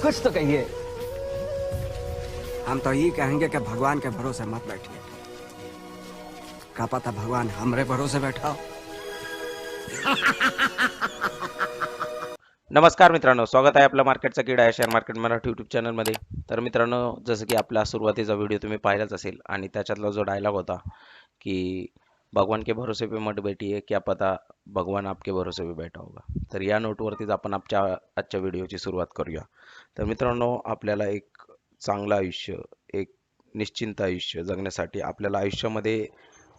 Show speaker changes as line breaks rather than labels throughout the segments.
कुछ तो कहिए।
हम तो ये कहेंगे कि भगवान के भरोसे मत बैठिए। क्या पता भगवान हमरे भरोसे बैठा हो।
नमस्कार मित्रांनो, स्वागत आहे आपलं मार्केटचा किडा या शेअर मार्केट मराठी यूट्यूब चॅनलमध्ये. तर मित्रांनो, जसं की आपला सुरुवातीचा व्हिडिओ तुम्ही पाहिलाच असेल आणि त्याच्यातला जो डायलॉग होता की भगवान के भरोसे पे मत बैठिए, क्या पता भगवान आपके भरोसे पे बैठा होगा. तर या नोटवरतीच आपण आजच्या व्हिडिओची सुरुवात करूया. तर मित्रांनो, आपल्याला एक चांगलं आयुष्य, एक निश्चिंत आयुष्य जगण्यासाठी आपल्याला आयुष्यामध्ये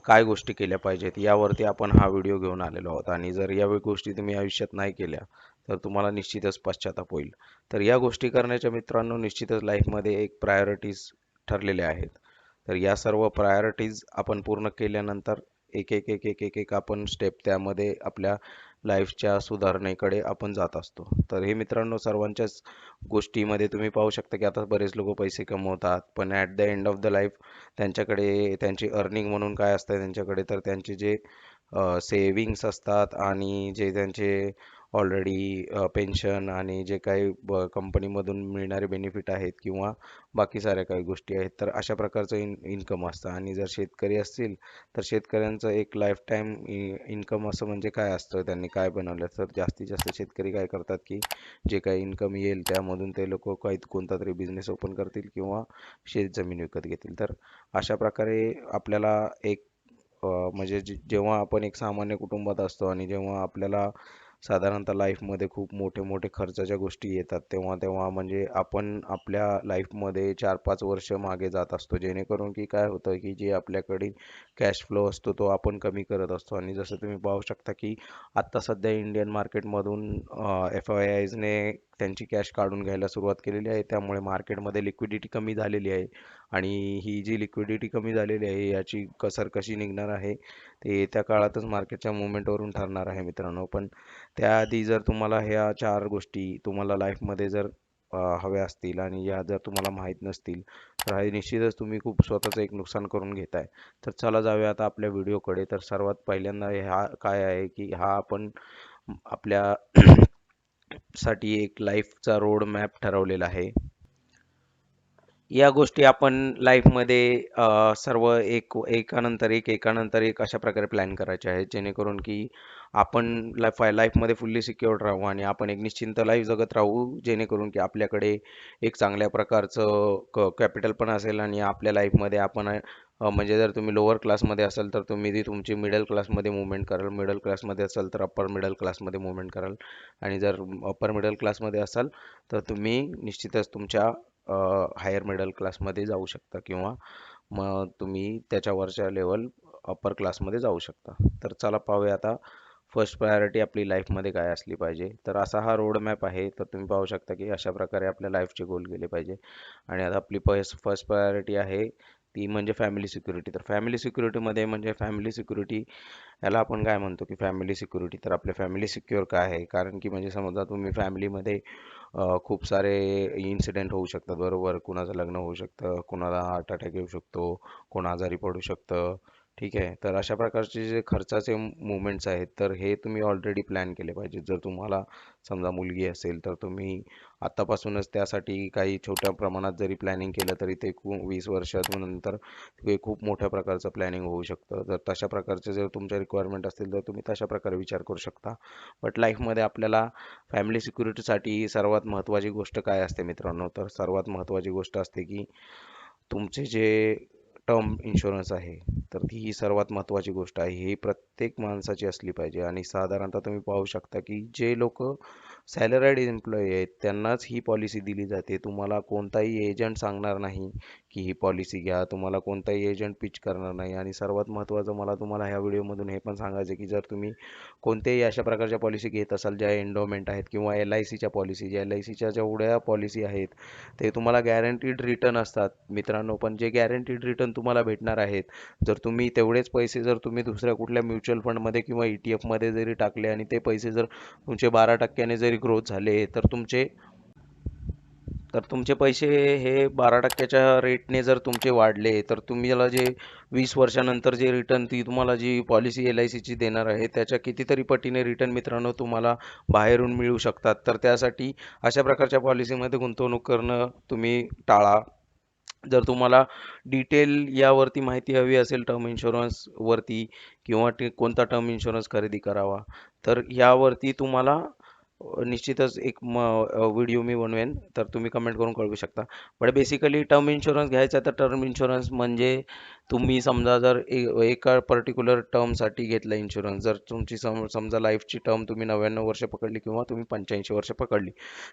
काय गोष्टी केल्या पाहिजेत यावरती आपण हा व्हिडिओ घेऊन आलेलो आहोत. आणि जर या गोष्टी तुम्ही आयुष्यात नाही केल्या तर तुम्हाला निश्चितच पश्चाताप होईल. तर या गोष्टी करण्याच्या मित्रांनो निश्चितच लाईफमध्ये एक प्रायोरिटीज ठरलेल्या आहेत. तर या सर्व प्रायोरिटीज आपण पूर्ण केल्यानंतर एक एक एक एक एक एक आपण स्टेप त्यामध्ये आपल्या लाईफच्या सुधारणेकडे आपण जात असतो. तर हे मित्रांनो सर्वांच्याच गोष्टीमध्ये तुम्ही पाहू शकता की आता बरेच लोक पैसे कमवतात, पण at the end of the life त्यांच्याकडे त्यांची अर्निंग म्हणून काय असतं त्यांच्याकडे, तर त्यांचे जे सेविंग्स असतात आणि जे त्यांचे ऑलरेडी पेन्शन आणि जे काही कंपनीमधून मिळणारे बेनिफिट आहेत किंवा बाकी साऱ्या काही गोष्टी आहेत, तर अशा प्रकारचं इन्कम असतं. आणि जर शेतकरी असतील तर शेतकऱ्यांचं एक लाईफ टाईम इन्कम असं म्हणजे काय असतं, त्यांनी काय बनवलं, तर जास्तीत जास्त शेतकरी काय करतात की जे काही इन्कम येईल त्यामधून ते लोक काही कोणता तरी बिझनेस ओपन करतील किंवा शेत जमीन विकत घेतील. तर अशा प्रकारे आपल्याला एक म्हणजे जेव्हा आपण एक सामान्य कुटुंबात असतो आणि जेव्हा आपल्याला साधारणतः लाईफमध्ये खूप मोठे मोठे खर्चाच्या गोष्टी येतात, तेव्हा तेव्हा म्हणजे आपण आपल्या लाईफमध्ये 4-5 वर्ष मागे जात असतो, जेणेकरून की काय होतं की जे आपल्याकडे कॅश फ्लो असतो तो आपण कमी करत असतो. आणि जसं तुम्ही पाहू शकता की आत्ता सध्या इंडियन मार्केटमधून FIIsने त्यांची कॅश काढून घ्यायला सुरुवात केलेली आहे, त्यामुळे मार्केटमध्ये लिक्विडिटी कमी झालेली आहे. आणि ही जी लिक्विडिटी कमी झालेली आहे याची कसर कशी निघणार आहे ते येत्या काळातच मार्केटच्या मुवमेंटवरून ठरणार आहे मित्रांनो. पण त्याआधी जर तुम्हाला ह्या 4 गोष्टी तुम्हाला लाईफमध्ये जर हव्या असतील आणि या जर तुम्हाला माहीत नसतील तर हे निश्चितच तुम्ही खूप स्वतःचं एक नुकसान करून घेताय. तर चला जाऊया आता आपल्या व्हिडिओकडे. तर सर्वात पहिल्यांदा हा काय आहे की हा आपण आपल्या साठी एक लाईफचा रोड मॅप ठरवलेला आहे. या गोष्टी आपण लाईफमध्ये सर्व एकानंतर एक एकानंतर एक अशा प्रकारे प्लॅन करायचे आहेत, जेणेकरून की आपण लाईफमध्ये फुल्ली सिक्युअर्ड राहू आणि आपण एक निश्चिंत लाईफ जगत राहू, जेणेकरून की आपल्याकडे एक चांगल्या प्रकारचं कॅपिटल पण असेल आणि आपल्या लाईफमध्ये आपण म्हणजे जर तुम्ही लोअर क्लासमध्ये असाल तर तुम्ही ती तुमची मिडल क्लासमध्ये मुवमेंट कराल, मिडल क्लासमध्ये असाल तर अप्पर मिडल क्लासमध्ये मुवमेंट कराल, आणि जर अप्पर मिडल क्लासमध्ये असाल तर तुम्ही निश्चितच तुमच्या हायर मिडल क्लासमध्ये जाऊ शकता किंवा मग तुम्ही त्याच्यावरच्या लेवल अप्पर क्लासमध्ये जाऊ शकता. तर चला पाहूया आता फर्स्ट प्रायोरिटी आपली लाईफमध्ये काय असली पाहिजे. तर असा हा रोड मॅप आहे. तर तुम्ही पाहू शकता की अशा प्रकारे आपल्या लाईफचे गोल गेले पाहिजे. आणि आता आपली फर्स्ट प्रायोरिटी आहे ती म्हणजे फॅमिली सिक्युरिटी. तर फॅमिली सिक्युरिटीमध्ये म्हणजे फॅमिली सिक्युरिटी याला आपण काय म्हणतो की फॅमिली सिक्युरिटी, तर आपल्या फॅमिली सिक्युअर काय आहे, कारण की म्हणजे समजा तुम्ही फॅमिलीमध्ये खूप सारे इन्सिडेंट होऊ शकतात, बरोबर. कुणाचं लग्न होऊ शकतं, कुणाला हार्ट अटॅक येऊ शकतो, कोण आजारी पडू शकतं, ठीक आहे. तर अशा प्रकारचे जे खर्चाचे मुवमेंट्स आहेत तर हे तुम्ही ऑलरेडी प्लॅन केले पाहिजे. जर तुम्हाला समजा मुलगी असेल तर तुम्ही आत्तापासूनच त्यासाठी काही छोट्या प्रमाणात जरी प्लॅनिंग केलं तरी ते 20 वर्षानंतर ते खूप मोठ्या प्रकारचं प्लॅनिंग होऊ शकतं. तर तशा प्रकारचे जर तुमच्या रिक्वायरमेंट असतील तर तुम्ही तशा प्रकारे विचार करू शकता. बट लाईफमध्ये आपल्याला फॅमिली सिक्युरिटीसाठी सर्वात महत्त्वाची गोष्ट काय असते मित्रांनो, तर सर्वात महत्त्वाची गोष्ट असते की तुमचे जे टर्म इन्शुरन्स आहे तर ही सर्वात महत्त्वाची गोष्ट आहे. ही प्रत्येक माणसाची असली पाहिजे. आणि साधारणतः तुम्ही पाहू शकता की जे लोक सॅलराईड एम्प्लॉई आहेत त्यांनाच ही पॉलिसी दिली जाते. तुम्हाला कोणताही एजंट सांगणार नाही की ही पॉलिसी घ्या, तुम्हाला कोणताही एजंट पिच करणार नाही. आणि सर्वात महत्त्वाचं मला तुम्हाला ह्या व्हिडिओमधून हे पण सांगायचं की जर तुम्ही कोणत्याही अशा प्रकारच्या पॉलिसी घेत असाल ज्या एंडोमेंट आहेत किंवा LICच्या पॉलिसी, ज्या LICच्या जेवढ्या पॉलिसी आहेत ते तुम्हाला गॅरंटीड रिटर्न असतात मित्रांनो. पण जे गॅरंटीड रिटर्न तुम्हाला भेटणार आहेत, जर तुम्ही तेवढेच पैसे जर तुम्ही दुसऱ्या कुठल्या म्युच्युअल फंडमध्ये किंवा ETF मध्ये जरी टाकले आणि ते पैसे जर तुमचे 12% जरी ग्रोथ झाले तर तुमचे पैसे हे 12% रेटने जर तुमचे वाढले तर तुम्हाला जे 20 वर्षानंतर जे रिटर्न ती तुम्हाला जी पॉलिसी LICची देणार आहे त्याच्या कितीतरी पटीने रिटर्न मित्रांनो तुम्हाला बाहेरून मिळू शकतात. तर त्यासाठी अशा प्रकारच्या पॉलिसीमध्ये गुंतवणूक करणं तुम्ही टाळा. जर तुम्हाला डिटेल यावरती माहिती हवी असेल टर्म इन्शुरन्स वरती किंवा कोणता टर्म इन्शुरन्स खरेदी करावा, तर यावरती तुम्हाला निश्चितच एक व्हिडिओ मी बनवेन, तर तुम्ही कमेंट करून कळवू शकता. बट बेसिकली टर्म इन्शुरन्स घ्यायचा तर टर्म इन्शुरन्स म्हणजे तुम्ही समजा जर एका पर्टिक्युलर टर्मसाठी घेतला इन्शुरन्स, जर तुमची समजा लाईफची टर्म तुम्ही 99 वर्ष पकडली किंवा तुम्ही 85 वर्ष पकडली,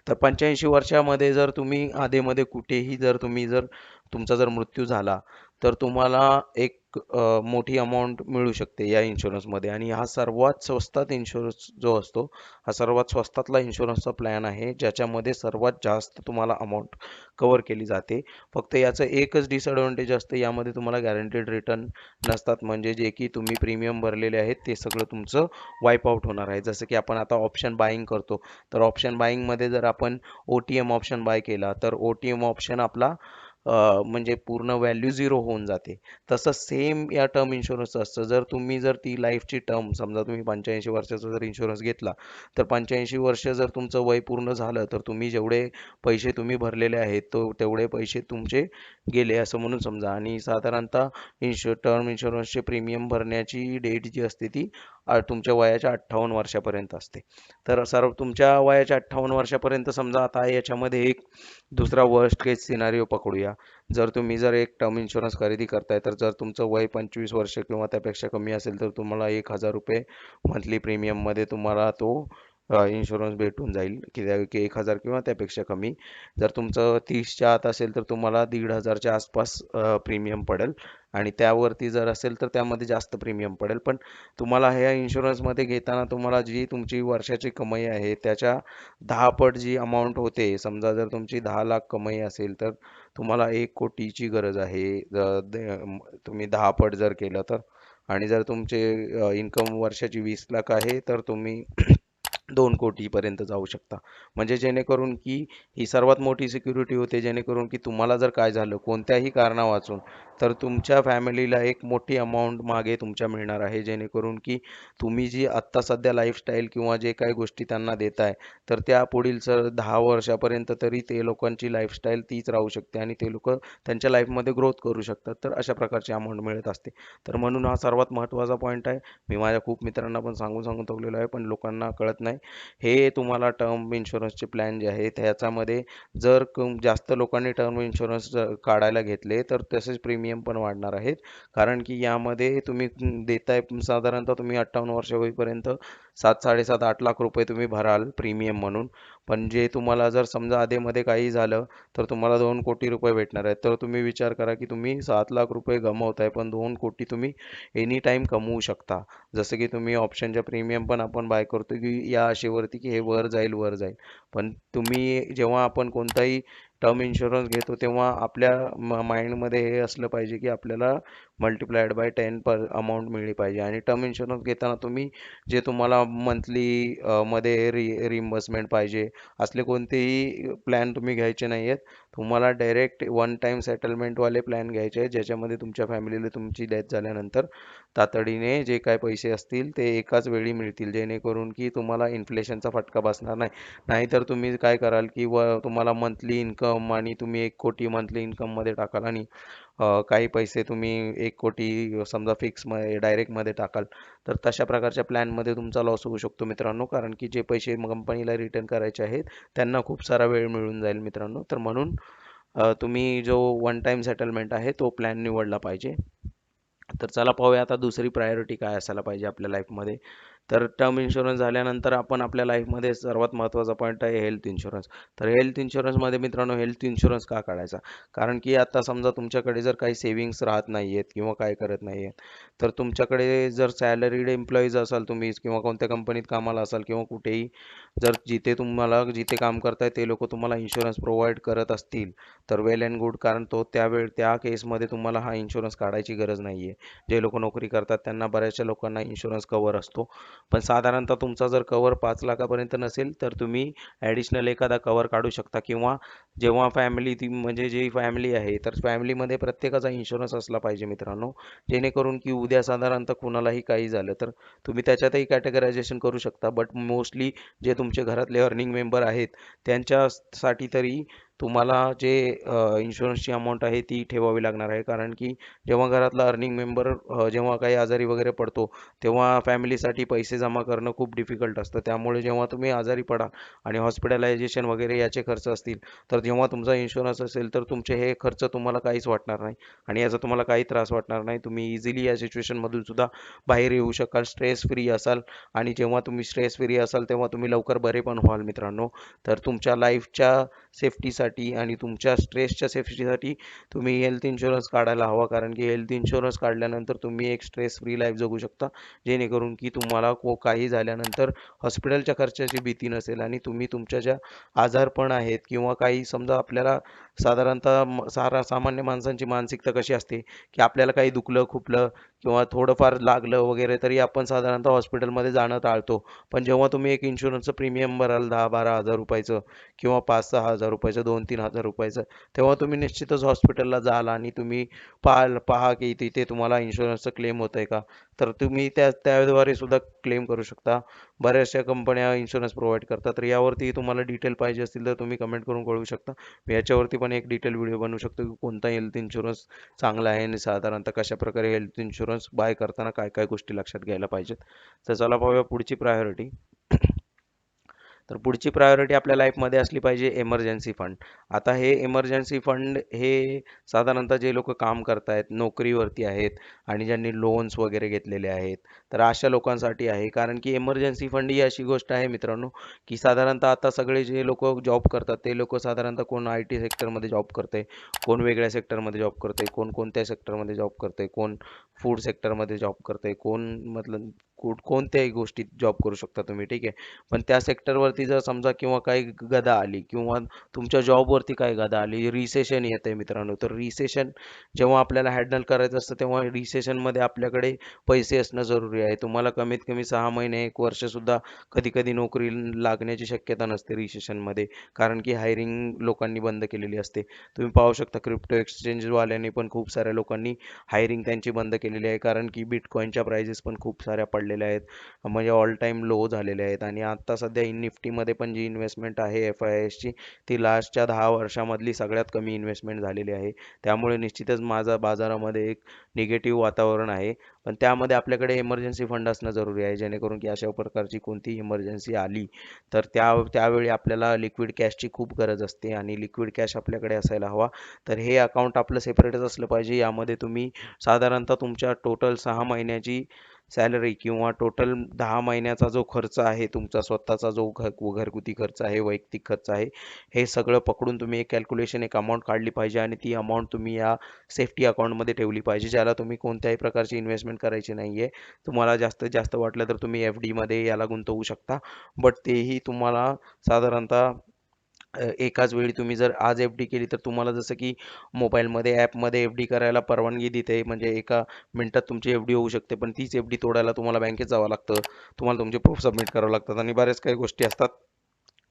तर 85 वर्षामध्ये जर तुम्ही आधेमध्ये कुठेही जर तुमचा जर मृत्यू झाला तर तुम्हाला एक मोठी अमाऊंट मिळू शकते या इन्शुरन्समध्ये. आणि हा सर्वात स्वस्तात इन्शुरन्स जो असतो, हा सर्वात स्वस्तातला इन्शुरन्सचा प्लॅन आहे ज्याच्यामध्ये सर्वात जास्त तुम्हाला अमाऊंट कव्हर केली जाते. फक्त याचं एकच डिसएडव्हान्टेज असतं, यामध्ये तुम्हाला गॅरंटेड रिटर्न नसतात. म्हणजे जे की तुम्ही प्रीमियम भरलेले आहेत ते सगळं तुमचं वाईप आउट होणार आहे. जसं की आपण आता ऑप्शन बाईंग करतो, तर ऑप्शन बाईंगमध्ये जर आपण OTM ऑप्शन बाय केला तर OTM ऑप्शन आपला म्हणजे पूर्ण व्हॅल्यू झिरो होऊन जाते. तसं सेम या टर्म इन्शुरन्सचं असतं. जर ती लाईफची टर्म समजा तुम्ही 85 वर्षाचा जर इन्शुरन्स घेतला, तर 85 वर्ष जर तुमचं वय पूर्ण झालं तर तुम्ही जेवढे पैसे तुम्ही भरलेले आहेत तेवढे पैसे तुमचे गेले असं म्हणून समजा. आणि साधारणतः टर्म इन्शुरन्सचे प्रीमियम भरण्याची डेट जी असते ती तुमच्या वयाच्या 58 वर्षापर्यंत असते. तर सर्व तुमच्या वयाच्या 58 वर्षापर्यंत समजा. आता याच्यामध्ये एक दुसरा वर्स्ट केस सिनारिओ पकडूया. जर एक टर्म इन्शुरन्स खरेदी करताय, तर जर तुमचं वय 25 वर्ष किंवा त्यापेक्षा कमी असेल तर तुम्हाला 1,000 रुपये मंथली प्रीमियममध्ये तुम्हाला तो इन्शुरन्स भेटून जाईल, की 1,000 किंवा त्यापेक्षा कमी. जर तुमचं 30च्या आत असेल तर तुम्हाला 1,500च्या आसपास प्रीमियम पडेल. आणि त्यावरती जर असेल तर त्यामध्ये जास्त प्रीमियम पडेल. पण तुम्हाला ह्या इन्शुरन्समध्ये घेताना तुम्हाला जी तुमची वर्षाची कमाई आहे त्याच्या 10 पट जी अमाऊंट होते, समजा जर तुमची 10 लाख कमाई असेल तर तुम्हाला 1 कोटीची गरज आहे. तुम्ही 10 पट जर केलं तर. आणि जर तुमचे इन्कम वर्षाची 20 लाख आहे तर तुम्ही 2 कोटीपर्यंत जाऊ शकता. म्हणजे जेणेकरून की ही सर्वात मोठी सिक्युरिटी होते, जेणेकरून की तुम्हाला जर काय झालं कोणत्याही कारणावाचून, तर तुमच्या फॅमिलीला एक मोठी अमाऊंट मागे तुमच्या मिळणार आहे. जेणेकरून की तुम्ही जी आत्ता सध्या लाईफस्टाईल किंवा जे काही गोष्टी त्यांना देताय, तर त्या पुढील 10 वर्षापर्यंत तरी ते लोकांची लाईफस्टाईल तीच राहू शकते आणि ते लोक त्यांच्या लाईफमध्ये ग्रोथ करू शकतात. तर अशा प्रकारची अमाऊंट मिळत असते. तर म्हणून हा सर्वात महत्त्वाचा पॉईंट आहे. मी माझ्या खूप मित्रांना पण सांगून सांगून थकलेलो आहे, पण लोकांना कळत नाही. हे तुम्हाला टर्म इन्शुरन्सचे प्लॅन जे आहेत ह्याच्यामध्ये जर जास्त लोकांनी टर्म इन्शुरन्स काढायला घेतले तर तसेच प्रीमियम पण वाढणार आहेत. कारण की यामध्ये तुम्ही देताय साधारणतः तुम्ही 58 वर्ष होईपर्यंत 7, 7.5, 8 लाख रुपये तुम्ही भराल प्रीमियम म्हणून. पण जे तुम्हाला जर समजा आधेमध्ये काही झालं तर तुम्हाला 2 कोटी रुपये भेटणार आहेत. तर तुम्ही विचार करा की तुम्ही 7 लाख रुपये गमावताय पण 2 कोटी तुम्ही एनी टाइम कमवू शकता. जसं की तुम्ही ऑप्शनच्या प्रीमियम पण आपण बाय करतो की या आशेवरती की हे वर जाईल वर जाईल. पण तुम्ही जेव्हा आपण कोणताही टर्म इन्शुरन्स घेतो तेव्हा आपल्या माइंडमध्ये हे असलं पाहिजे की आपल्याला मल्टिप्लाइड बाय 10 पर अमाऊंट मिळली पाहिजे. आणि टर्म इन्शुरन्स घेताना तुम्ही जे तुम्हाला मंथली मध्ये रिइम्बर्समेंट पाहिजे असले कोणतेही प्लॅन तुम्ही घ्यायचे नाही आहेत. तुम्हाला डायरेक्ट वन टाइम सेटलमेंटवाले प्लॅन घ्यायचे आहेत, ज्याच्यामध्ये तुमच्या फॅमिलीला तुमची डेथ झाल्यानंतर तातडीने जे काय पैसे असतील ते एकाच वेळी मिळतील, जेणेकरून की तुम्हाला इन्फ्लेशनचा फटका बसणार नाही. नाहीतर तुम्ही काय कराल की तुम्हाला मंथली इन्कम आणि तुम्ही 1 कोटी मंथली इन्कममध्ये टाकाल आणि काही पैसे तुम्ही 1 कोटी समजा फिक्समध्ये डायरेक्टमध्ये टाकाल, तर तशा प्रकारच्या प्लॅनमध्ये तुमचा लॉस होऊ शकतो मित्रांनो. कारण की जे पैसे कंपनीला रिटर्न करायचे आहेत त्यांना खूप सारा वेळ मिळून जाईल मित्रांनो. तर म्हणून तुम्ही जो वन टाइम सेटलमेंट आहे तो प्लॅन निवडला पाहिजे. तर चला पाहूया आता दुसरी प्रायोरिटी काय असायला पाहिजे आपल्या लाईफमध्ये. तर टर्म इन्शुरन्स झाल्यानंतर आपण आपल्या लाईफमध्ये सर्वात महत्त्वाचा पॉईंट आहे हेल्थ इन्शुरन्स. तर हेल्थ इन्शुरन्समध्ये मित्रांनो हेल्थ इन्शुरन्स का काढायचा? कारण की आता समजा तुमच्याकडे जर काही सेव्हिंग्स राहत नाही आहेत किंवा काय करत नाही आहेत, तर तुमच्याकडे जर सॅलरीड एम्प्लॉईज असाल तुम्ही किंवा कोणत्या कंपनीत कामाला असाल किंवा कुठेही, जर जिथे काम करताय ते लोक तुम्हाला इन्शुरन्स प्रोव्हाइड करत असतील तर वेल अँड गुड. कारण त्या केसमध्ये तुम्हाला हा इन्शुरन्स काढायची गरज नाही आहे. जे लोक नोकरी करतात त्यांना बऱ्याचशा लोकांना इन्शुरन्स कव्हर असतो. पण साधारणतः तुमचा जर कव्हर 5 लाखापर्यंत नसेल तर तुम्ही ॲडिशनल एखादा कव्हर काढू शकता. किंवा जेव्हा फॅमिली ती म्हणजे जी फॅमिली आहे तर फॅमिलीमध्ये प्रत्येकाचा इन्शुरन्स असला पाहिजे मित्रांनो, जेणेकरून की उद्या साधारणतः कुणालाही काही झालं तर तुम्ही त्याच्यातही कॅटेगरायझेशन करू शकता. बट मोस्टली जे तुमचे घरातले अर्निंग मेंबर आहेत त्यांच्यासाठी तरी तुम्हाला जे इन्शुरन्सची अमाऊंट आहे ती ठेवावी लागणार आहे. कारण की जेव्हा घरातला अर्निंग मेंबर जेव्हा काही आजारी वगैरे पडतो तेव्हा फॅमिलीसाठी पैसे जमा करणं खूप डिफिकल्ट असतं. त्यामुळे जेव्हा तुम्ही आजारी पडाल आणि हॉस्पिटलायझेशन वगैरे याचे खर्च असतील तर जेव्हा तुमचा इन्शुरन्स असेल तर तुमचे हे खर्च तुम्हाला काहीच वाटणार नाही आणि याचा तुम्हाला काही त्रास वाटणार नाही. तुम्ही इझिली या सिच्युएशनमधून सुद्धा बाहेर येऊ शकाल, स्ट्रेस फ्री असाल आणि जेव्हा तुम्ही स्ट्रेस फ्री असाल तेव्हा तुम्ही लवकर बरे पण व्हाल मित्रांनो. तर तुमच्या लाईफच्या सेफ्टीसाठी आणि तुमच्या स्ट्रेसच्या सेफ्टीसाठी तुम्ही हेल्थ इन्शुरन्स काढायला हवा. कारण की हेल्थ इन्शुरन्स काढल्यानंतर तुम्ही एक स्ट्रेस फ्री लाईफ जगू शकता, जेणेकरून की तुम्हाला काही झाल्यानंतर हॉस्पिटलच्या खर्चाची भीती नसेल आणि तुम्ही तुमच्या ज्या आजारपण आहेत किंवा काही समजा आपल्याला साधारणतः सामान्य माणसांची मानसिकता कशी असते की आपल्याला काही दुखलं खुपलं किंवा थोडंफार लागलं वगैरे तरी आपण साधारणतः हॉस्पिटलमध्ये जाणं टाळतो. पण जेव्हा तुम्ही एक इन्शुरन्सचं प्रीमियम भराल 10-12 हजार रुपयाचं किंवा 5-6 हजार रुपयाचं, 2-3 हजार रुपयाचं, तेव्हा तुम्ही निश्चितच हॉस्पिटलला जाल आणि तुम्ही पहा की तिथे तुम्हाला इन्शुरन्सचं क्लेम होतंय का. तर तुम्ही त्याद्वारे सुद्धा क्लेम करू शकता. बऱ्याचशा कंपन्या इन्शुरन्स प्रोव्हाइड करतात. तर यावरती तुम्हाला डिटेल पाहिजे असतील तर तुम्ही कमेंट करून कळवू शकता. मी याच्यावरती पण एक डिटेल व्हिडिओ बनवू शकतो की कोणता हेल्थ इन्शुरन्स चांगला आहे आणि साधारणतः कशाप्रकारे हेल्थ इन्शुरन्स बाय करताना काय काय गोष्टी लक्षात घ्यायला पाहिजेत. तर चला पाहूया पुढची प्रायोरिटी. तर पुढची प्रायोरिटी आपल्या लाईफमध्ये असली पाहिजे एमर्जन्सी फंड. आता हे एमर्जन्सी फंड हे साधारणतः जे लोक काम करतायत, नोकरीवरती आहेत आणि ज्यांनी लोन्स वगैरे घेतलेले आहेत, तर अशा लोकांसाठी आहे. कारण की एमर्जन्सी फंड ही अशी गोष्ट आहे मित्रांनो की साधारणतः आता सगळे जे लोक जॉब करतात ते लोक साधारणतः कोण IT सेक्टरमध्ये जॉब करते, कोण वेगळ्या सेक्टरमध्ये जॉब करते, कोण कोणत्या सेक्टरमध्ये जॉब करते, कोण फूड सेक्टरमध्ये जॉब करते, कोण मतलब कोणत्याही गोष्टीत जॉब करू शकता तुम्ही, ठीक आहे. पण त्या सेक्टरवरती जर समजा किंवा काही गदा आली किंवा तुमच्या जॉबवरती काही गदा आली, रिसेशन येते मित्रांनो, तर रिसेशन जेव्हा आपल्याला हँडल करायचं असतं तेव्हा रिसेशनमध्ये आपल्याकडे पैसे असणं जरुरी आहे. तुम्हाला कमीत कमी 6 महिने 1 वर्ष सुद्धा कधी कधी नोकरी लागण्याची शक्यता नसते रिसेशनमध्ये, कारण की हायरिंग लोकांनी बंद केलेली असते. तुम्ही पाहू शकता क्रिप्टो एक्सचेंजवाल्यांनी पण खूप साऱ्या लोकांनी हायरिंग त्यांची बंद केलेली आहे, कारण की बिटकॉईनच्या प्राइजेस पण खूप साऱ्या पडलेल्या आहेत, म्हणजे ऑल टाईम लो झालेले आहेत. आणि आता सध्या निफ्टीमध्ये पण जी इन्व्हेस्टमेंट आहे FISची ती लास्टच्या 10 वर्षामधली सगळ्यात कमी इन्व्हेस्टमेंट झालेली आहे. त्यामुळे निश्चितच माझा बाजारामध्ये एक निगेटिव्ह वातावरण आहे. पण त्यामध्ये आपल्याकडे इमर्जन्सी फंड असणं जरुरी आहे, जेणेकरून की अशा प्रकारची कोणतीही इमर्जन्सी आली तर त्यावेळी आपल्याला लिक्विड कॅशची खूप गरज असते आणि लिक्विड कॅश आपल्याकडे असायला हवा. तर हे अकाउंट आपलं सेपरेटच असलं पाहिजे. यामध्ये तुम्ही साधारणतः तुमच्या टोटल 6 महिन्याची सॅलरी किंवा टोटल 10 महिन्याचा जो खर्च आहे तुमचा स्वतःचा जो घरगुती खर्च आहे, वैयक्तिक खर्च आहे, हे सगळं पकडून तुम्ही एक कॅल्क्युलेशन एक अमाऊंट काढली पाहिजे आणि ती अमाऊंट तुम्ही या सेफ्टी अकाउंटमध्ये ठेवली पाहिजे, ज्याला तुम्ही कोणत्याही प्रकारची इन्व्हेस्टमेंट करायची नाहीये. तुम्हाला जास्तीत जास्त वाटलं तर तुम्ही FD मध्ये याला गुंतवू शकता, बट तेही तुम्हाला साधारणतः एकाच वेळी तुम्ही जर आज FD केली तर तुम्हाला जसं की मोबाईलमध्ये ॲपमध्ये FD करायला परवानगी देते, म्हणजे एका मिनिटात तुमची FD होऊ शकते. पण तीच FD तोडायला तुम्हाला बँकेत जावं लागतं, तुम्हाला तुमचे प्रूफ सबमिट करावे लागतात आणि बऱ्याच काही गोष्टी असतात.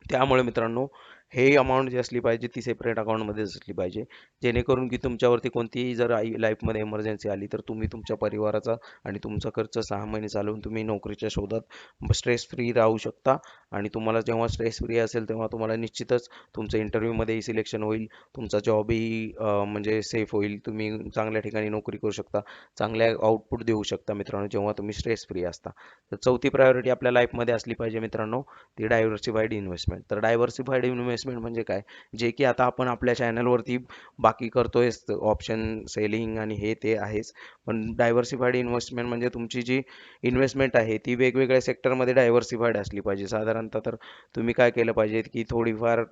त्यामुळे मित्रांनो हे अमाऊंट जी असली पाहिजे ती सेपरेट अकाउंटमध्येच असली पाहिजे, जेणेकरून की तुमच्यावरती कोणतीही जर लाईफमध्ये इमर्जन्सी आली तर तुम्ही तुमच्या परिवाराचा आणि तुमचा खर्च 6 महिने चालवून तुम्ही नोकरीच्या शोधात स्ट्रेस फ्री राहू शकता. आणि तुम्हाला जेव्हा स्ट्रेस फ्री असेल तेव्हा तुम्हाला निश्चितच तुमचं इंटरव्ह्यूमध्येही सिलेक्शन होईल, तुमचा जॉबही म्हणजे सेफ होईल, तुम्ही चांगल्या ठिकाणी नोकरी करू शकता, चांगल्या आउटपुट देऊ शकता मित्रांनो जेव्हा तुम्ही स्ट्रेस फ्री असता. तर चौथी प्रायोरिटी आपल्या लाईफमध्ये असली पाहिजे मित्रांनो, ती डायव्हर्सिफाईड इन्व्हेस्टमेंट. तर डायव्हर्सिफाईड इन्व्हेस्टमेंट म्हणजे काय, जे की आता आपण आपल्या चॅनलवरती बाकी करतोय, ऑप्शन सेलिंग आणि हे ते आहेच. पण डायव्हर्सिफाईड इन्व्हेस्टमेंट म्हणजे तुमची जी इन्व्हेस्टमेंट आहे ती वेगवेगळ्या सेक्टरमध्ये डायव्हर्सिफाईड असली पाहिजे. साधारणतः तर तुम्ही काय केलं पाहिजे की थोडीफार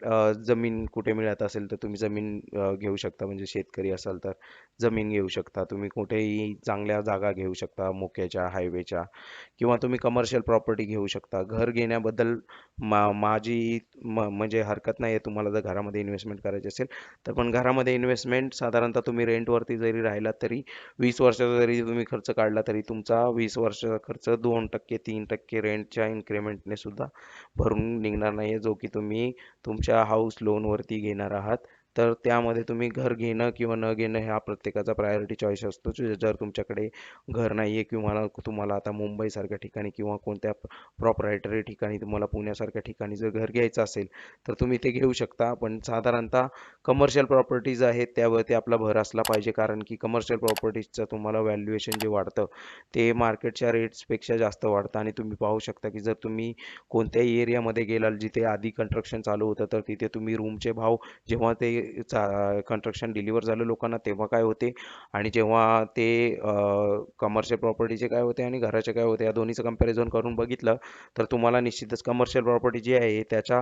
जमीन कुठे मिळत असेल तर तुम्ही जमीन घेऊ शकता, म्हणजे शेतकरी असाल तर जमीन घेऊ शकता. तुम्ही कुठेही चांगल्या जागा घेऊ शकता, मोक्याच्या हायवेच्या, किंवा तुम्ही कमर्शियल प्रॉपर्टी घेऊ शकता. घर घेण्याबद्दल माझी की म्हणजे हरकत नाही आहे तुम्हाला जर घरामध्ये इन्व्हेस्टमेंट करायची असेल तर. पण घरामध्ये इन्व्हेस्टमेंट साधारणतः तुम्ही रेंटवरती जरी राहिलात तरी 20 वर्षाचा जरी तुम्ही खर्च काढला तरी तुमचा 20 वर्षाचा खर्च 2% 3% रेंटच्या इन्क्रिमेंटने सुद्धा भरून निघणार नाही आहे, जो की तुम्ही तुमच्या हाऊस लोनवरती घेणार आहात. तर त्यामध्ये तुम्ही घर घेणं किंवा न घेणं हा प्रत्येकाचा प्रायोरिटी चॉईस असतो. जर तुमच्याकडे घर नाही आहे किंवा तुम्हाला आता मुंबईसारख्या ठिकाणी किंवा कोणत्या प्रॉपरायटरी ठिकाणी तुम्हाला पुण्यासारख्या ठिकाणी जर घर घ्यायचं असेल तर तुम्ही ते घेऊ शकता. पण साधारणतः कमर्शियल प्रॉपर्टीज आहेत त्यावरती आपला भर असला पाहिजे, कारण की कमर्शियल प्रॉपर्टीजचं तुम्हाला व्हॅल्युएशन जे वाढतं ते मार्केटच्या रेट्सपेक्षा जास्त वाढतं. आणि तुम्ही पाहू शकता की जर तुम्ही कोणत्याही एरियामध्ये गेलाल जिथे आधी कन्स्ट्रक्शन चालू होतं तर तिथे तुम्ही रूमचे भाव जेव्हा ते कन्स्ट्रक्शन डिलिव्हर झालं लोकांना तेव्हा काय होते आणि जेव्हा ते कमर्शियल प्रॉपर्टीचे काय होते आणि घराचे काय होते या दोन्हीचं कंपॅरिझन करून बघितलं तर तुम्हाला निश्चितच कमर्शियल प्रॉपर्टी जी आहे त्याच्या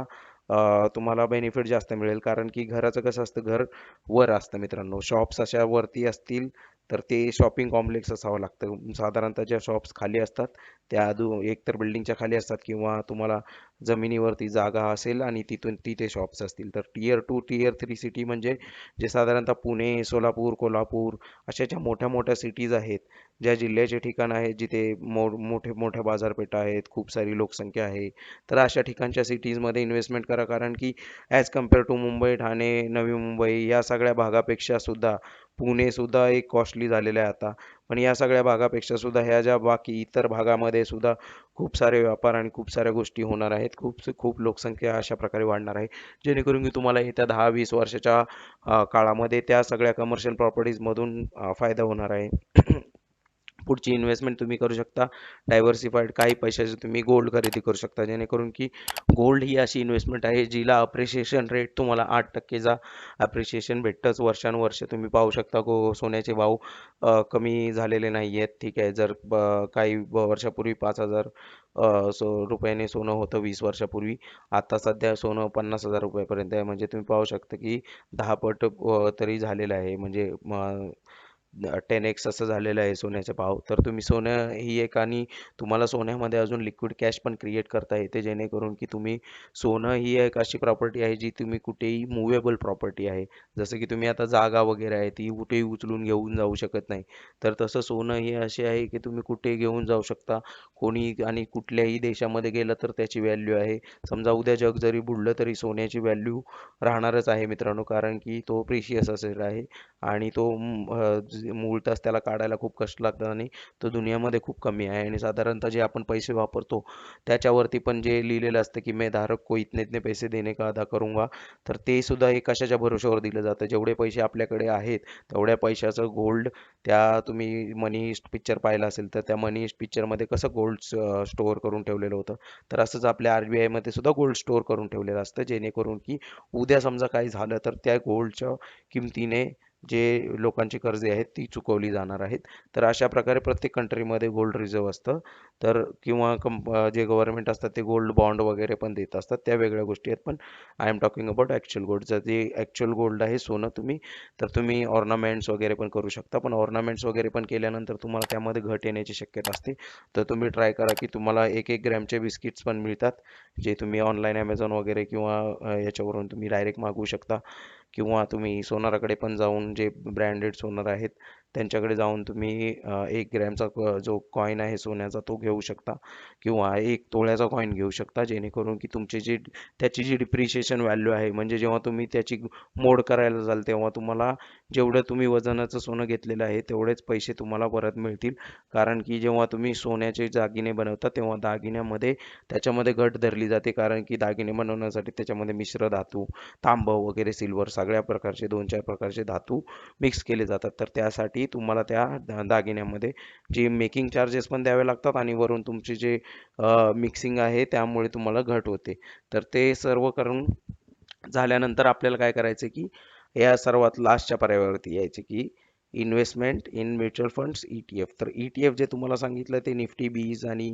तुम्हाला बेनिफिट जास्त मिळेल. कारण की घराचं कसं असतं, घर वर असतं मित्रांनो, शॉप्स अशा वरती असतील तर ते शॉपिंग कॉम्प्लेक्स असावं लागतं. साधारणतः ज्या शॉप्स खाली असतात त्या एकतर बिल्डिंगच्या खाली असतात किंवा तुम्हाला जमिनीवरती जागा असेल आणि तिथून तिथे शॉप्स असतील. तर टियर 2 टियर 3 सिटी म्हणजे जे साधारणतः पुणे, सोलापूर, कोल्हापूर अशा ज्या मोठ्या मोठ्या सिटीज आहेत, ज्या जिल्ह्याचे ठिकाण आहेत जिथे मोठे मोठ्या बाजारपेठा आहेत, खूप सारी लोकसंख्या आहे, तर अशा ठिकाणच्या सिटीजमध्ये इन्व्हेस्टमेंट करा. कारण की as compare to Mumbai, Thane, Navi Mumbai या सगळ्या भागापेक्षा सुद्धा पुणे सुद्धा एक कॉस्टली झालेलं आहे आता. पण या सगळ्या भागापेक्षा सुद्धा ह्या ज्या बाकी इतर भागामध्ये सुद्धा खूप सारे व्यापार आणि खूप साऱ्या गोष्टी होणार आहेत. खूप खूप लोकसंख्या अशा प्रकारे वाढणार आहे, जेणेकरून की तुम्हाला येत्या 10-20 वर्षाच्या काळामध्ये त्या सगळ्या कमर्शियल प्रॉपर्टीजमधून फायदा होणार आहे. पुढची इन्व्हेस्टमेंट तुम्ही करू शकता डायव्हर्सिफाईड काही पैशाचे तुम्ही गोल्ड खरेदी करू शकता, जेणेकरून की गोल्ड ही अशी इन्व्हेस्टमेंट आहे जिला अप्रिशिएशन रेट तुम्हाला 8%चा अप्रिशिएशन भेटतंच वर्षानुवर्ष. तुम्ही पाहू शकता सोन्याचे भाव कमी झालेले नाही आहेत. ठीक आहे, जर काही वर्षापूर्वी 5,000 रुपयाने सोनं होतं 20 वर्षापूर्वी, आता सध्या सोनं 50,000 रुपयापर्यंत आहे. म्हणजे तुम्ही पाहू शकता की 10 पट तरी झालेलं आहे. म्हणजे 10x असं झालेलं आहे सोन्याचे भाव. तर तुम्ही सोनं ही एक, आणि तुम्हाला सोन्यामध्ये अजून लिक्विड कॅश पण क्रिएट करता येते, जेणेकरून की तुम्ही सोनं ही एक अशी प्रॉपर्टी आहे जी तुम्ही कुठेही मुवेबल प्रॉपर्टी आहे. जसं की तुम्ही आता जागा वगैरे आहे ती कुठेही उचलून घेऊन जाऊ शकत नाही, तर तसं सोनं ही असे आहे की तुम्ही कुठे घेऊन जाऊ शकता. कोणी आणि कुठल्याही देशामध्ये गेलं तर त्याची व्हॅल्यू आहे. समजा उद्या जग जरी बुडलं तरी सोन्याची व्हॅल्यू राहणारच आहे मित्रांनो, कारण की तो प्रिशियस असेल आहे आणि तो मूळतःच त्याला काढायला खूप कष्ट लागतात आणि तो दुनियामध्ये खूप कमी आहे. आणि साधारणतः जे आपण पैसे वापरतो त्याच्यावरती पण जे लिहिलेलं असतं की मैं धारक को इतने इतने पैसे देने का अदा करूंगा, तर ते सुद्धा एक कशाच्या भरोश्यावर दिलं जातं. जेवढे पैसे आपल्याकडे आहेत तेवढ्या पैशाचं गोल्ड, त्या तुम्ही मनी हिस्ट पिक्चर पाहिला असेल तर त्या मनी हिस्ट पिक्चरमध्ये कसं गोल्ड स्टोअर करून ठेवलेलं होतं, तर असंच आपल्या RBI मध्ये सुद्धा गोल्ड स्टोअर करून ठेवलेलं असतं, जेणेकरून की उद्या समजा काही झालं तर त्या गोल्डच्या किमतीने जे लोकांची कर्जे आहेत ती चुकवली जाणार आहेत. तर अशा प्रकारे प्रत्येक कंट्रीमध्ये गोल्ड रिझर्व्ह असतं. तर किंवा जे गव्हर्नमेंट असतात ते गोल्ड बॉन्ड वगैरे पण देत असतात, त्या वेगळ्या गोष्टी आहेत. पण I am talking about actual gold. जर जे ॲक्च्युअल गोल्ड आहे सोनं तुम्ही, तर तुम्ही ऑर्नामेंट्स वगैरे पण करू शकता. पण ऑर्नामेंट्स वगैरे पण केल्यानंतर तुम्हाला त्यामध्ये घट येण्याची शक्यता असते. तर तुम्ही ट्राय करा की तुम्हाला 1-1 ग्रॅमचे बिस्किट्स पण मिळतात, जे तुम्ही ऑनलाईन ॲमेझॉन वगैरे किंवा याच्यावरून तुम्ही डायरेक्ट मागवू शकता. किंवा तुम्ही सोनाराकडे पण जाऊन, जे ब्रँडेड सोनार आहेत त्यांच्याकडे जाऊन तुम्ही 1 ग्रॅमचा जो कॉईन आहे सोन्याचा तो घेऊ शकता किंवा 1 तोळ्याचा कॉईन घेऊ शकता, जेणेकरून की तुमची जी त्याची जी डिप्रिशिएशन व्हॅल्यू आहे, म्हणजे जेव्हा तुम्ही त्याची मोड करायला जाल तेव्हा तुम्हाला जेवढं तुम्ही वजनाचं सोनं घेतलेलं आहे तेवढेच पैसे तुम्हाला परत मिळतील. कारण की जेव्हा तुम्ही सोन्याचे दागिने बनवता तेव्हा दागिन्यामध्ये त्याच्यामध्ये घट धरली जाते, कारण की दागिने बनवण्यासाठी त्याच्यामध्ये मिश्र धातू, तांब वगैरे, सिल्वर, सगळ्या प्रकारचे 2-4 प्रकारचे धातू मिक्स केले जातात. तर त्यासाठी तुम्हाला त्या दागिन्यामध्ये जे मेकिंग चार्जेस पण द्यावे लागतात आणि वरून तुमचे जे मिक्सिंग आहे त्यामुळे तुम्हाला घट होते. तर ते सर्व करून झाल्यानंतर आपल्याला काय करायचं की या सर्वात लास्टच्या पर्यायावरती यायचे की investment in mutual funds ETF. तर ETF जे तुम्हाला सांगितलं ते निफ्टी बीज आणि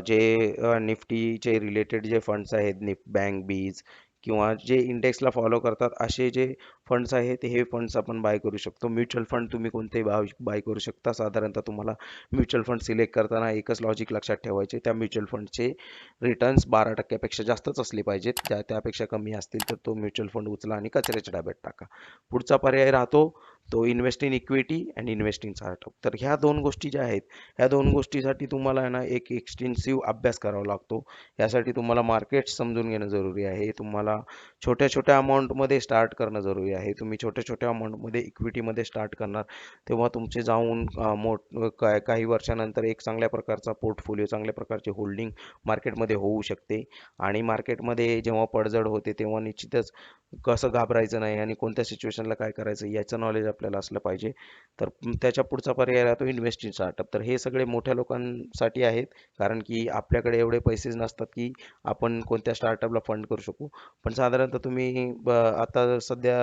जे निफ्टीचे रिलेटेड जे फंड्स आहेत, बँक बीज किंवा जे इंडेक्सला फॉलो करतात असे जे फंड्स आहेत हे फंड्स आपण बाय करू शकतो. म्युच्युअल फंड तुम्ही कोणतेही बाय करू शकता. साधारणतः तुम्हाला म्युच्युअल फंड सिलेक्ट करताना एकच लॉजिक लक्षात ठेवायचे, त्या म्युच्युअल फंडचे रिटर्न्स 12% जास्तच असले पाहिजेत. त्यापेक्षा कमी असतील तर तो म्युच्युअल फंड उचला आणि कचऱ्याच्या डब्यात टाका. पुढचा पर्याय राहतो तो invest in equity and invest in startup. तर ह्या दोन गोष्टी ज्या आहेत ह्या दोन गोष्टीसाठी तुम्हाला आहे ना एक एक्सटेन्सिव्ह अभ्यास करावा लागतो. यासाठी तुम्हाला मार्केट समजून घेणं जरुरी आहे. तुम्हाला छोट्या छोट्या अमाऊंटमध्ये स्टार्ट करणं जरुरी आहे. तुम्ही छोट्या छोट्या अमाऊंटमध्ये इक्विटीमध्ये स्टार्ट करणार तेव्हा तुमचे जाऊन काही वर्षानंतर एक चांगल्या प्रकारचा पोर्टफोलिओ, चांगल्या प्रकारचे होल्डिंग मार्केटमध्ये होऊ शकते. आणि मार्केटमध्ये जेव्हा पडझड होते तेव्हा निश्चितच कसं घाबरायचं नाही आणि कोणत्या सिच्युएशनला काय करायचं याचं नॉलेज आपल्याला असलं पाहिजे. तर त्याच्या पुढचा पर्याय राहतो इन्व्हेस्ट इन स्टार्टअप. तर हे सगळे मोठ्या लोकांसाठी आहेत, कारण की आपल्याकडे एवढे पैसेच नसतात की आपण कोणत्या स्टार्टअपला फंड करू शकू. पण साधारणतः तुम्ही आता सध्या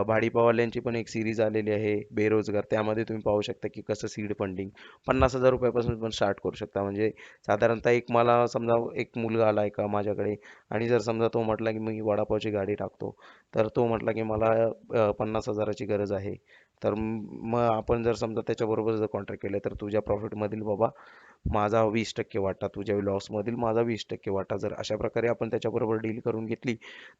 भाडीपावल्यांची पण एक सिरीज आलेली आहे बेरोजगार, त्यामध्ये तुम्ही पाहू शकता की कसं सीड फंडिंग 50,000 रुपयापासून पण स्टार्ट करू शकता. म्हणजे साधारणतः एक मला समजा एक मुलगा आला आहे का माझ्याकडे आणि जर समजा तो म्हटला की मी वडापावची गाडी टाकतो, तर तो म्हटला की मला 50,000ची गरज आहे. तर मग आपण जर समजा त्याच्याबरोबर जर कॉन्ट्रॅक्ट केलं तर तुझ्या प्रॉफिटमधील बाबा माझा 20% वाटा, तुझ्या लॉसमधील माझा 20% वाटा, जर अशा प्रकारे आपण त्याच्याबरोबर डील करून घेतली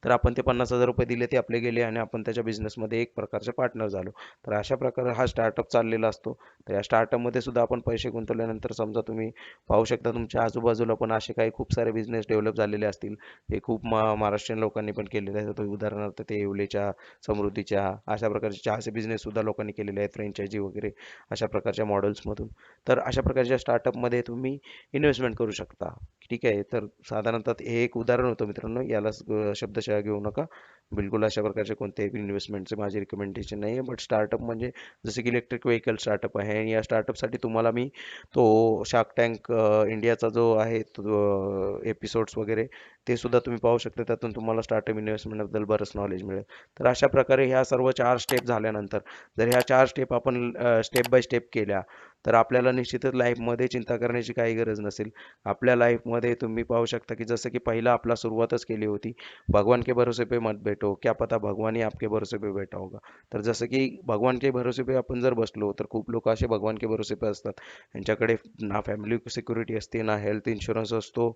तर आपण ते 50,000 रुपये दिले ते आपले गेले आणि आपण त्याच्या बिझनेसमध्ये एक प्रकारचे पार्टनर झालो. तर अशा प्रकारे हा स्टार्टअप चाललेला असतो. तर या स्टार्टअपमध्ये सुद्धा आपण पैसे गुंतवल्यानंतर समजा तुम्ही पाहू शकता तुमच्या आजूबाजूला पण असे काही खूप सारे बिझनेस डेव्हलप झालेले असतील. हे खूप महाराष्ट्रीयन लोकांनी पण केलेले आहेत. उदाहरणार्थ ते येवलेच्या, समृद्धीच्या अशा प्रकारचे चहाचे बिझनेस सुद्धा लोकांनी केलेले आहेत, फ्रँचायझी वगैरे अशा प्रकारच्या मॉडेल्समधून. तर अशा प्रकारच्या स्टार्टअपमध्ये तुम्ही इन्व्हेस्टमेंट करू शकता. ठीक आहे. तर साधारणतः हे एक उदाहरण होतं मित्रांनो, याला शब्दशः घेऊ नका. बिलकुल अशा प्रकारचे कोणत्याही इन्व्हेस्टमेंटचे माझे रिकमेंडेशन नाही आहे. बट स्टार्टअप म्हणजे जसे की इलेक्ट्रिक व्हेकल स्टार्टअप आहे आणि या स्टार्टअपसाठी तुम्हाला मी तो शार्क टँक इंडियाचा जो आहे तो एपिसोड्स वगैरे ते सुद्धा तुम्ही पाहू शकता. त्यातून तुम्हाला स्टार्टअप इन्व्हेस्टमेंटबद्दल बरंच नॉलेज मिळेल. तर अशा प्रकारे ह्या सर्व 4 स्टेप झाल्यानंतर जर ह्या 4 स्टेप आपण स्टेप बाय स्टेप केल्या तर आपल्याला निश्चितच लाईफमध्ये चिंता करण्याची काही गरज नसेल. आपल्या लाईफमध्ये तुम्ही पाहू शकता की जसं की पहिला आपला सुरुवातच केली होती, भगवान के भरोसे पे मत बैठो, क्या पता भगवान ही आपके भरोसे पे बैठा होगा. तर जसं की भगवान के भरोसे पे आपण जर बसलो तर खूप लोक असे भगवान के भरोसे पे असतात. त्यांच्याकडे ना फॅमिली सिक्युरिटी असते, ना हेल्थ इन्शुरन्स असतो,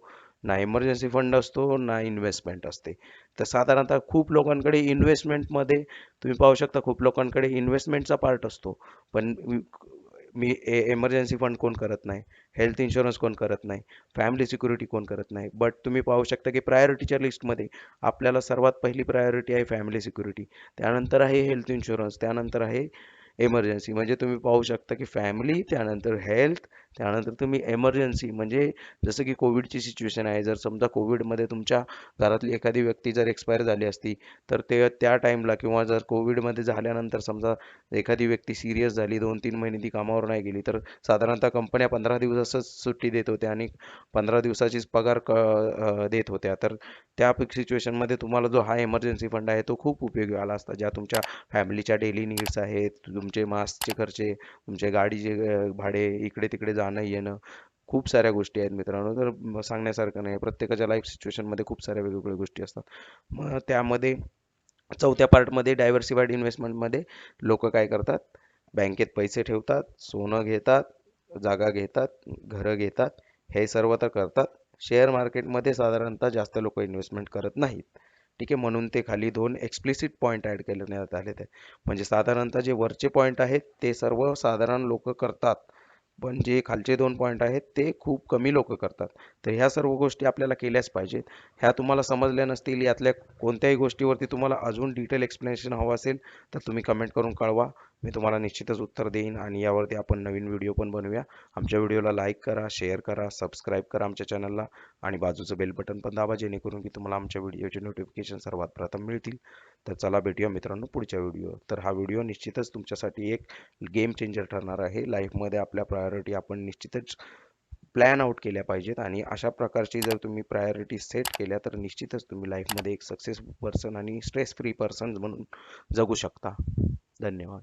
ना इमर्जन्सी फंड असतो, ना इन्व्हेस्टमेंट असते. तर साधारणतः खूप लोकांकडे इन्व्हेस्टमेंटमध्ये तुम्ही पाहू शकता खूप लोकांकडे इन्व्हेस्टमेंटचा पार्ट असतो, पण मी एमर्जन्सी फंड कोण करत नाही, हेल्थ इन्शुरन्स कोण करत नाही, फॅमिली सिक्युरिटी कोण करत नाही. बट तुम्ही पाहू शकता की प्रायोरिटीच्या लिस्टमध्ये आपल्याला सर्वात पहिली प्रायोरिटी आहे फॅमिली सिक्युरिटी, त्यानंतर आहे हेल्थ इन्शुरन्स, त्यानंतर आहे एमर्जन्सी. म्हणजे तुम्ही पाहू शकता की फॅमिली, त्यानंतर हेल्थ, त्यानंतर तुम्ही एमर्जन्सी. म्हणजे जसं की कोविडची सिच्युएशन आहे, जर समजा कोविडमध्ये तुमच्या घरातली एखादी व्यक्ती जर एक्सपायर झाली असती तर ते त्या टाईमला किंवा जर कोविडमध्ये झाल्यानंतर समजा एखादी व्यक्ती सिरियस झाली, 2-3 महिने ती कामावर नाही गेली, तर साधारणतः कंपन्या 15 दिवसाच सुट्टी देत होत्या आणि 15 दिवसाचीच पगार देत होत्या. तर त्या सिच्युएशनमध्ये तुम्हाला जो हा एमर्जन्सी फंड आहे तो खूप उपयोगी आला असता. ज्या तुमच्या फॅमिलीच्या डेली नीड्स आहेत, तुमचे मास्कचे खर्चे, तुमचे गाडीचे भाडे, इकडे तिकडे जाणं येणं, खूप साऱ्या गोष्टी आहेत मित्रांनो. तर सांगण्यासारखं नाही. प्रत्येकाच्या लाईफ सिच्युएशनमध्ये खूप साऱ्या वेगवेगळ्या गोष्टी असतात. मग त्यामध्ये चौथ्या पार्टमध्ये डायव्हर्सिफाईड इन्व्हेस्टमेंटमध्ये लोक काय करतात, बँकेत पैसे ठेवतात, सोनं घेतात, जागा घेतात, घरं घेतात, हे सर्व तर करतात. शेअर मार्केटमध्ये साधारणतः जास्त लोक इन्व्हेस्टमेंट करत नाहीत. ठीक आहे. म्हणून ते खाली 2 एक्सप्लिसिट पॉईंट ॲड करण्यात आले ते. म्हणजे साधारणतः जे वरचे पॉईंट आहेत ते सर्व साधारण लोक करतात, पण जे खालचे 2 पॉईंट आहेत ते खूप कमी लोक करतात. तर ह्या सर्व गोष्टी आपल्याला केल्याच पाहिजेत. ह्या तुम्हाला समजल्या नसतील, यातल्या कोणत्याही गोष्टीवरती तुम्हाला अजून डिटेल एक्सप्लेनेशन हवं असेल तर तुम्ही कमेंट करून कळवा. मी तुम्हाला निश्चितच उत्तर देईन आणि यावरती आपण नवीन व्हिडिओ पण बनवूया. आमच्या व्हिडिओला लाईक करा, शेअर करा, सबस्क्राईब करा आमच्या चॅनलला आणि बाजूचं बेल बटन पण दाबा, जेणेकरून की तुम्हाला आमच्या व्हिडिओचे नोटिफिकेशन सर्वात प्रथम मिळतील. तर चला भेटूया मित्रांनो पुढच्या व्हिडिओ. तर हा व्हिडिओ निश्चितच तुमच्यासाठी एक गेम चेंजर ठरणार आहे. लाईफमध्ये आपल्या प्रायोरिटी आपण निश्चितच प्लॅन आउट केल्या पाहिजेत आणि अशा प्रकारची जर तुम्ही प्रायोरिटी सेट केल्या तर निश्चितच तुम्ही लाईफमध्ये एक सक्सेसफुल पर्सन आणि स्ट्रेस फ्री पर्सन म्हणून जगू शकता. धन्यवाद.